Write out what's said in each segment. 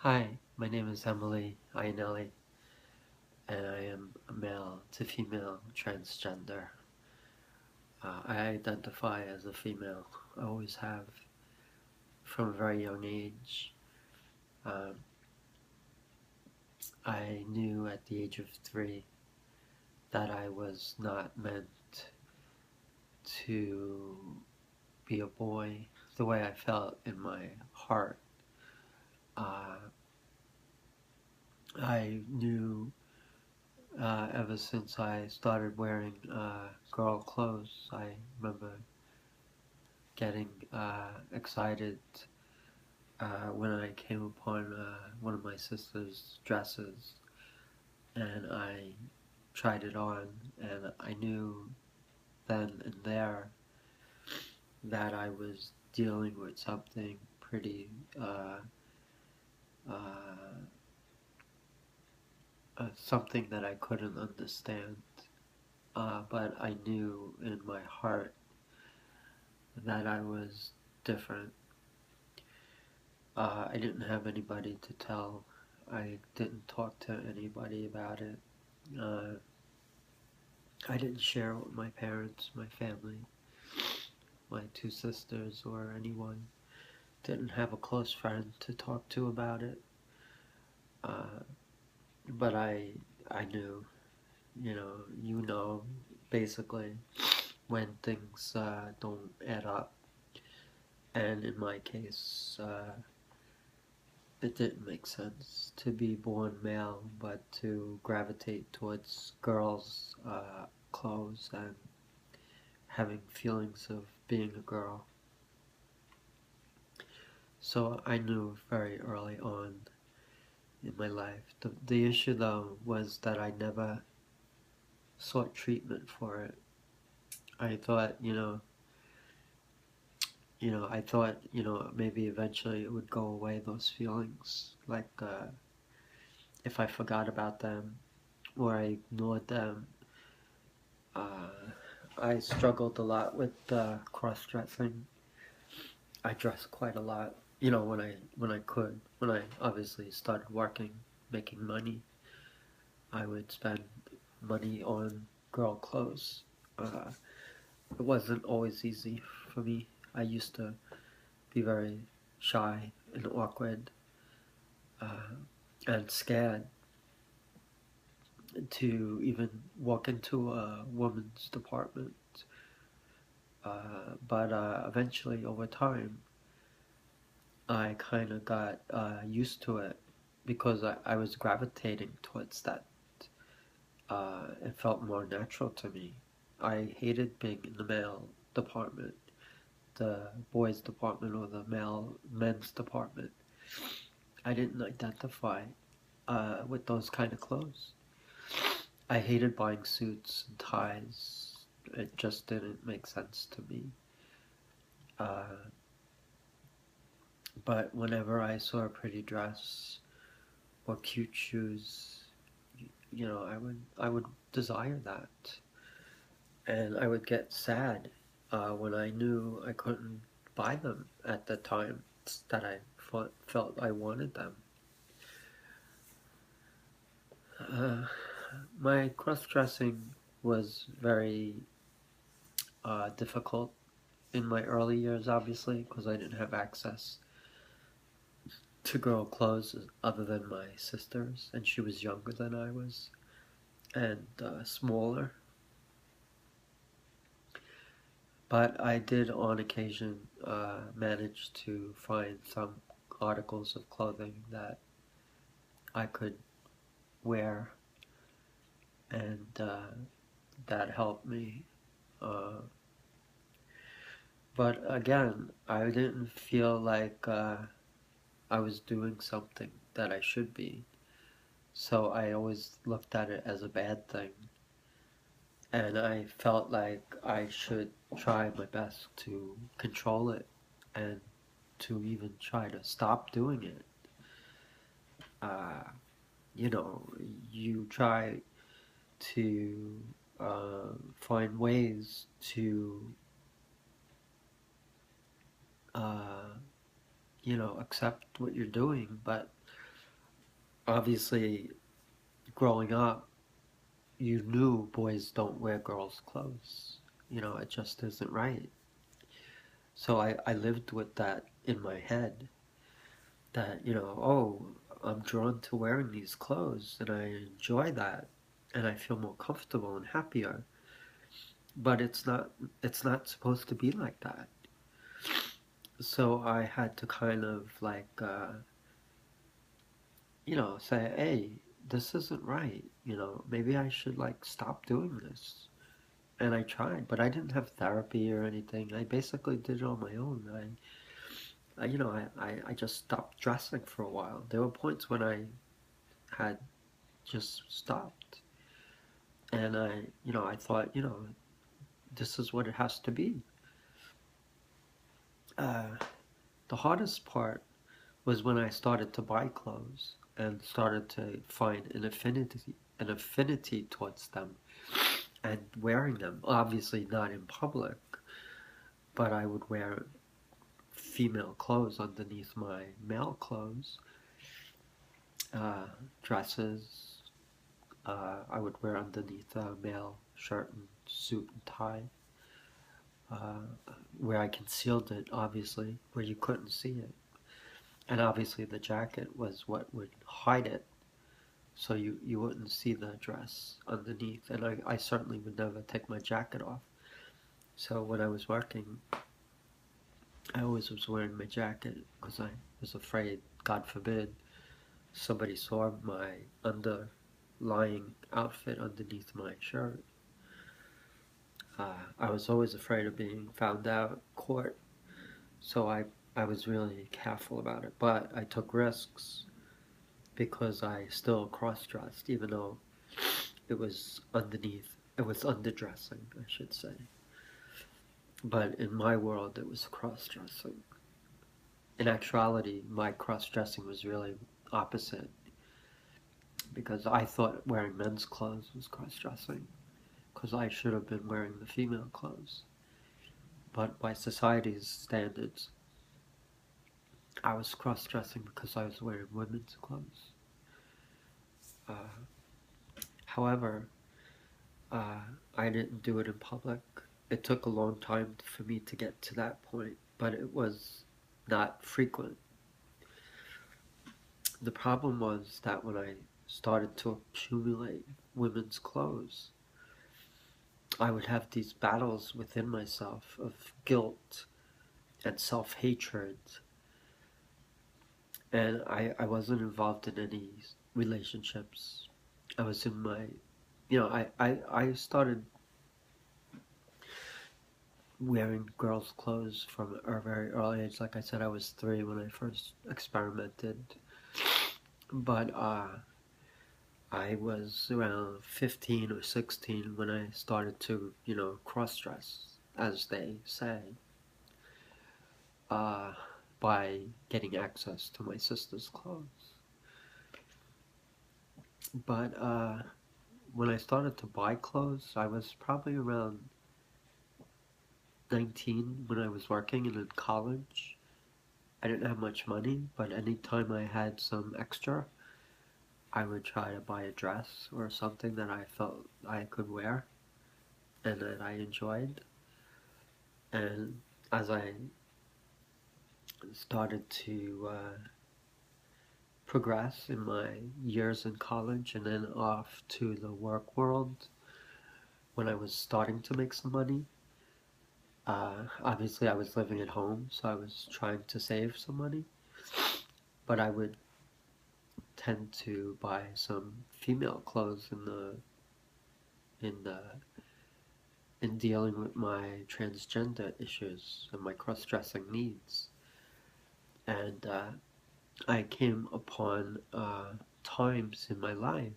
Hi, my name is Iannielli, and I am a male to female transgender. I identify as a female. I always have from a very young age. Um, I knew at the age of 3 that I was not meant to be a boy the way I felt in my heart. Uh, I knew ever since I started wearing girl clothes. I remember getting excited when I came upon one of my sister's dresses, and I tried it on, and I knew then and there that I was dealing with something pretty uh, something that I couldn't understand, but I knew in my heart that I was different. I didn't have anybody to tell. I didn't talk to anybody about it. Uh, I didn't share with my parents, my family, my 2 sisters, or anyone. Didn't have a close friend to talk to about it. Uh, but I knew, basically, when things don't add up. And in my case, it didn't make sense to be born male, but to gravitate towards girls' clothes and having feelings of being a girl. So I knew very early on in my life. The issue though was that I never sought treatment for it. I thought, I thought, maybe eventually it would go away, those feelings. Like if I forgot about them or I ignored them. Uh, I struggled a lot with cross-dressing. I dressed quite a lot, when I could. When I obviously started working, making money, I would spend money on girl clothes. Uh, it wasn't always easy for me. I used to be very shy and awkward uh, and scared to even walk into a woman's department. But eventually, over time, I kind of got used to it because I was gravitating towards that. It felt more natural to me. I hated being in the male department, the boys department, or the men's department. I didn't identify with those kind of clothes. I hated buying suits and ties. It just didn't make sense to me. Uh, but whenever I saw a pretty dress or cute shoes, I would desire that, and I would get sad when I knew I couldn't buy them at the time that I felt I wanted them. Uh, my cross-dressing was very difficult in my early years, obviously, because I didn't have access to girl clothes other than my sister's, and she was younger than I was and smaller. But I did on occasion manage to find some articles of clothing that I could wear, and that helped me. Uh, but again, I didn't feel like I was doing something that I should be. So I always looked at it as a bad thing. And I felt like I should try my best to control it and to even try to stop doing it. Uh, you know, you try to find ways to, uh, accept what you're doing, but obviously, growing up, you knew boys don't wear girls' clothes. It just isn't right. So I lived with that in my head that, oh, I'm drawn to wearing these clothes and I enjoy that and I feel more comfortable and happier. But it's not supposed to be like that. So I had to kind of like say, hey, this isn't right. Maybe I should like stop doing this. And I tried, but I didn't have therapy or anything. I basically did it on my own. I just stopped dressing for a while. There were points when I had just stopped, and I thought, this is what it has to be. Uh, the hardest part was when I started to buy clothes and started to find an affinity towards them and wearing them. Obviously not in public, but I would wear female clothes underneath my male clothes, uh, dresses. I would wear underneath a male shirt and suit and tie, uh, where I concealed it, obviously, where you couldn't see it. And obviously, the jacket was what would hide it, so you wouldn't see the dress underneath. And I certainly would never take my jacket off. So when I was working, I always was wearing my jacket because I was afraid, God forbid, somebody saw my underlying outfit underneath my shirt. I was always afraid of being found out, caught, so I was really careful about it. But I took risks because I still cross-dressed, even though it was underneath, it was underdressing, I should say. But in my world, it was cross-dressing. In actuality, my cross-dressing was really opposite because I thought wearing men's clothes was cross-dressing because I should have been wearing the female clothes. But by society's standards, I was cross-dressing because I was wearing women's clothes. Uh, However, uh, I didn't do it in public. It took a long time for me to get to that point, but it was not frequent. The problem was that when I started to accumulate women's clothes, I would have these battles within myself of guilt and self-hatred, and I wasn't involved in any relationships. I was in my, I started wearing girls' clothes from a very early age. Like I said, I was 3 when I first experimented, but I was around 15 or 16 when I started to, cross-dress, as they say, uh, by getting access to my sister's clothes. But when I started to buy clothes, I was probably around 19 when I was working and in college. I didn't have much money, but anytime I had some extra, I would try to buy a dress or something that I felt I could wear and that I enjoyed. And as I started to progress in my years in college and then off to the work world, when I was starting to make some money, obviously I was living at home, so I was trying to save some money, but I would tend to buy some female clothes in in dealing with my transgender issues and my cross-dressing needs. And I came upon times in my life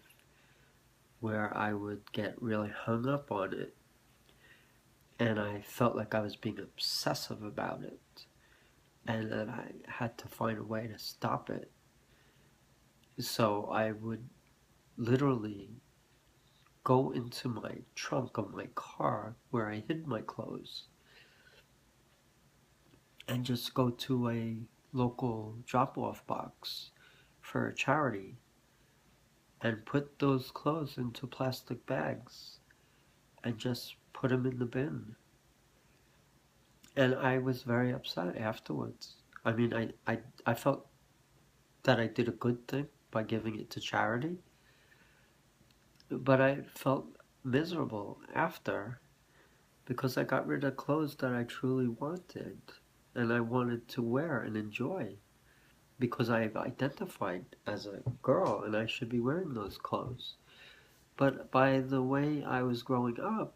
where I would get really hung up on it, and I felt like I was being obsessive about it, and that I had to find a way to stop it. So I would literally go into my trunk of my car where I hid my clothes and just go to a local drop-off box for a charity and put those clothes into plastic bags and just put them in the bin. And I was very upset afterwards. I mean, I felt that I did a good thing by giving it to charity, but I felt miserable after because I got rid of clothes that I truly wanted and I wanted to wear and enjoy because I identified as a girl and I should be wearing those clothes. But by the way I was growing up,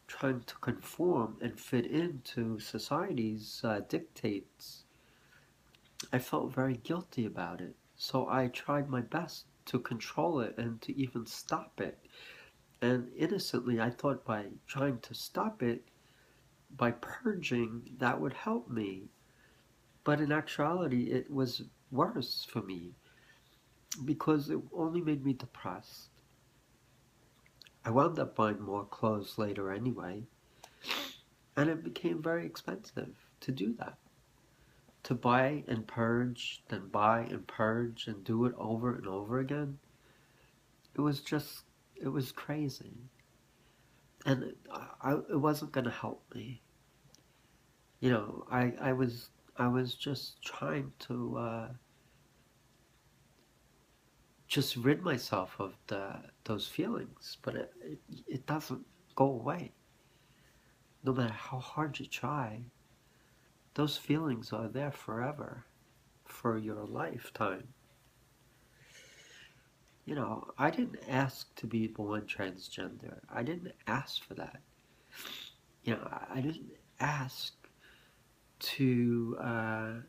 trying to conform and fit into society's dictates, I felt very guilty about it. So I tried my best to control it and to even stop it. And innocently, I thought by trying to stop it, by purging, that would help me. But in actuality, it was worse for me because it only made me depressed. I wound up buying more clothes later anyway, and it became very expensive to do that. To buy and purge, then buy and purge, and do it over and over again, it was just, it was crazy. And it wasn't going to help me. You know, I was just trying to just rid myself of those feelings, but it doesn't go away. No matter how hard you try, those feelings are there forever, for your lifetime. You know, I didn't ask to be born transgender. I didn't ask for that. You know, I didn't ask to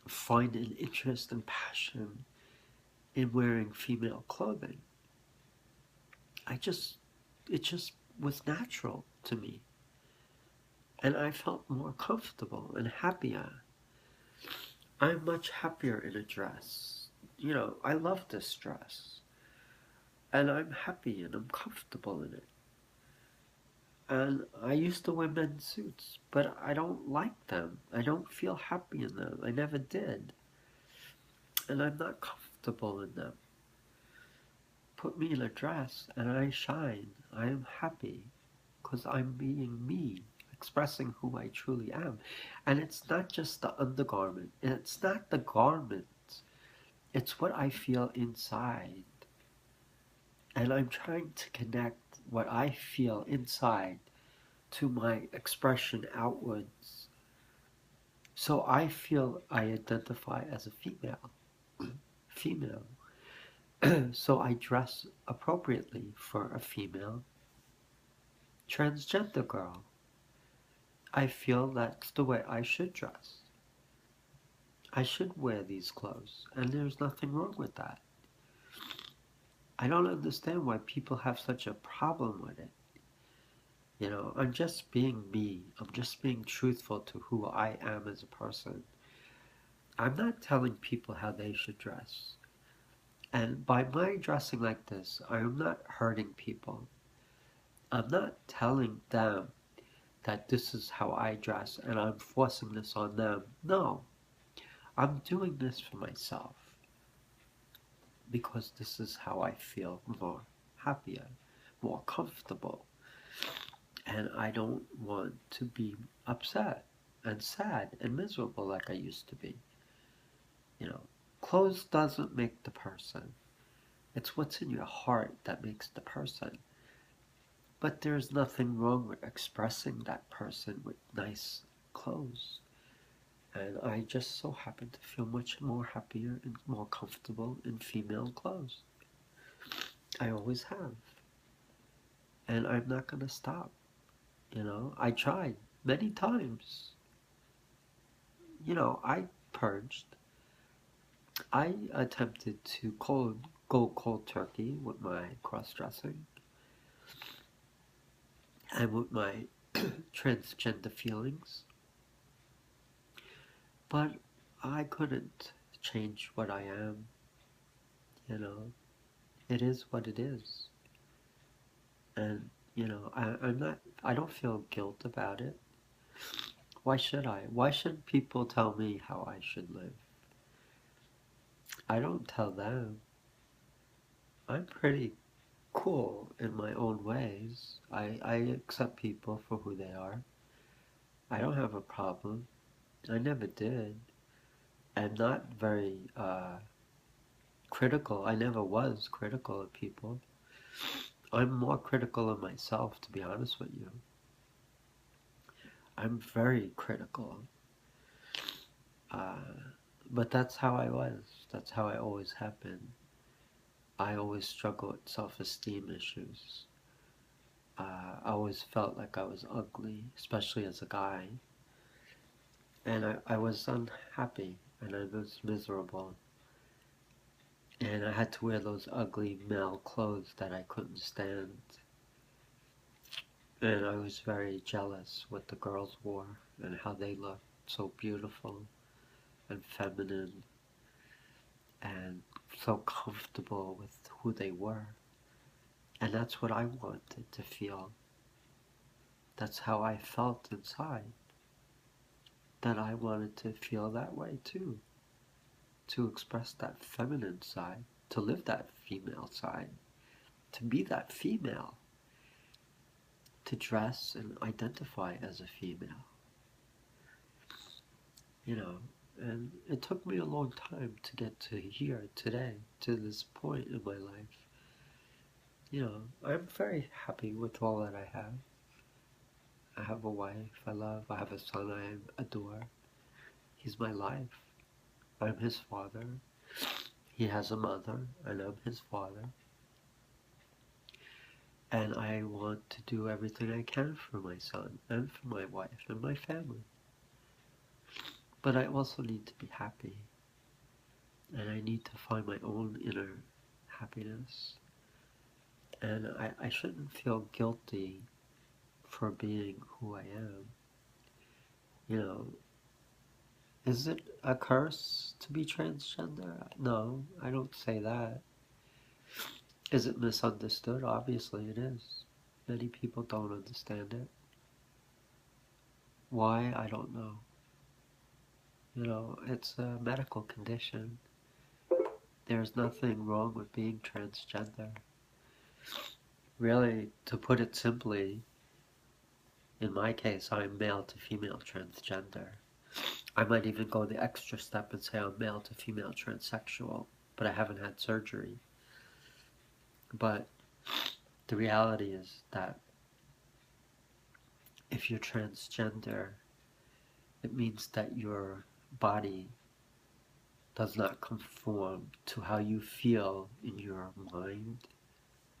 find an interest and passion in wearing female clothing. It just was natural to me. And I felt more comfortable and happier. I'm much happier in a dress. You know, I love this dress. And I'm happy and I'm comfortable in it. And I used to wear men's suits, but I don't like them. I don't feel happy in them. I never did. And I'm not comfortable in them. Put me in a dress and I shine. I am happy because I'm being me, expressing who I truly am. And it's not just the undergarment, it's not the garment, it's what I feel inside. And I'm trying to connect what I feel inside to my expression outwards. So I feel I identify as a female. Female. So I dress appropriately for a female transgender girl. I feel that's the way I should dress. I should wear these clothes, and there's nothing wrong with that. I don't understand why people have such a problem with it. You know, I'm just being me. I'm just being truthful to who I am as a person. I'm not telling people how they should dress. And by my dressing like this, I'm not hurting people. I'm not telling them that this is how I dress and I'm forcing this on them. No, I'm doing this for myself because this is how I feel more happier, more comfortable. And I don't want to be upset and sad and miserable like I used to be. You know, clothes doesn't make the person. It's what's in your heart that makes the person. But there's nothing wrong with expressing that person with nice clothes. And I just so happen to feel much more happier and more comfortable in female clothes. I always have. And I'm not going to stop. You know, I tried many times. You know, I purged. I attempted to go cold turkey with my cross dressing and with my transgender feelings, but I couldn't change what I am. You know, it is what it is. And, you know, I'm not, I don't feel guilt about it. Why should I? Why should people tell me how I should live? I don't tell them. I'm pretty cool in my own ways. I accept people for who they are. I don't have a problem. I never did. I'm not very critical. I never was critical of people. I'm more critical of myself, to be honest with you. I'm very critical. Uh, but that's how I was. That's how I always have been. I always struggled with self-esteem issues. I always felt like I was ugly, especially as a guy. And I was unhappy and I was miserable. And I had to wear those ugly male clothes that I couldn't stand. And I was very jealous what the girls wore and how they looked so beautiful and feminine and so comfortable with who they were. And that's what I wanted to feel. That's how I felt inside. That I wanted to feel that way too. To express that feminine side. To live that female side. To be that female. To dress and identify as a female. You know, and it took me a long time to get to here today, to this point in my life. You know, I'm very happy with all that I have. I have a wife I love. I have a son I adore. He's my life. I'm his father. He has a mother, and I'm his father. And I want to do everything I can for my son, and for my wife, and my family. But I also need to be happy. And I need to find my own inner happiness. And I shouldn't feel guilty for being who I am. You know, is it a curse to be transgender? No, I don't say that. Is it misunderstood? Obviously it is. Many people don't understand it. Why? I don't know. You know, it's a medical condition. There's nothing wrong with being transgender. Really, to put it simply, in my case, I'm male to female transgender. I might even go the extra step and say I'm male to female transsexual, but I haven't had surgery. But the reality is that if you're transgender, it means that your body does not conform to how you feel in your mind,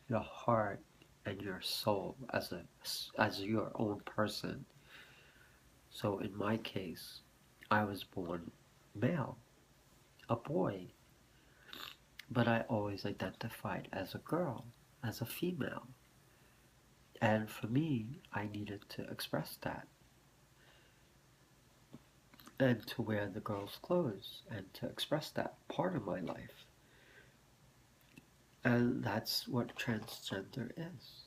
your heart, and your soul as your own person. So in my case, I was born male, a boy, but I always identified as a girl, as a female. And for me, I needed to express that and to wear the girl's clothes and to express that part of my life. And that's what transgender is.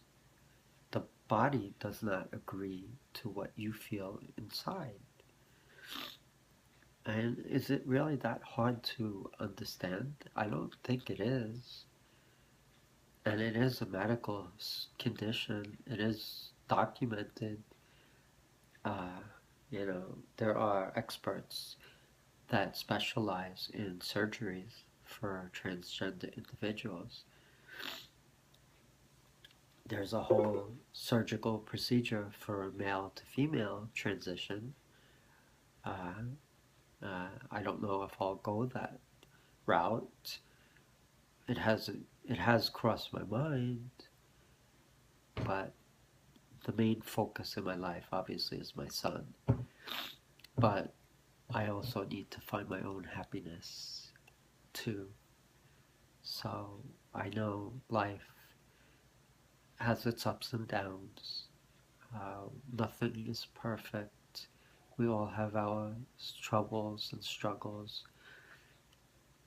The body does not agree to what you feel inside. And is it really that hard to understand? I don't think it is. And it is a medical condition. It is documented. Uh, you know, there are experts that specialize in surgeries for transgender individuals. There's a whole surgical procedure for male to female transition. Uh, I don't know if I'll go that route. It has crossed my mind, but the main focus in my life obviously is my son. But I also need to find my own happiness too. So I know life has its ups and downs. Nothing is perfect. We all have our troubles and struggles.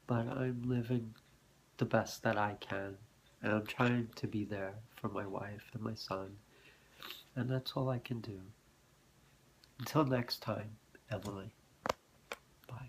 But I'm living the best that I can. And I'm trying to be there for my wife and my son. And that's all I can do. Until next time, Emily. Bye.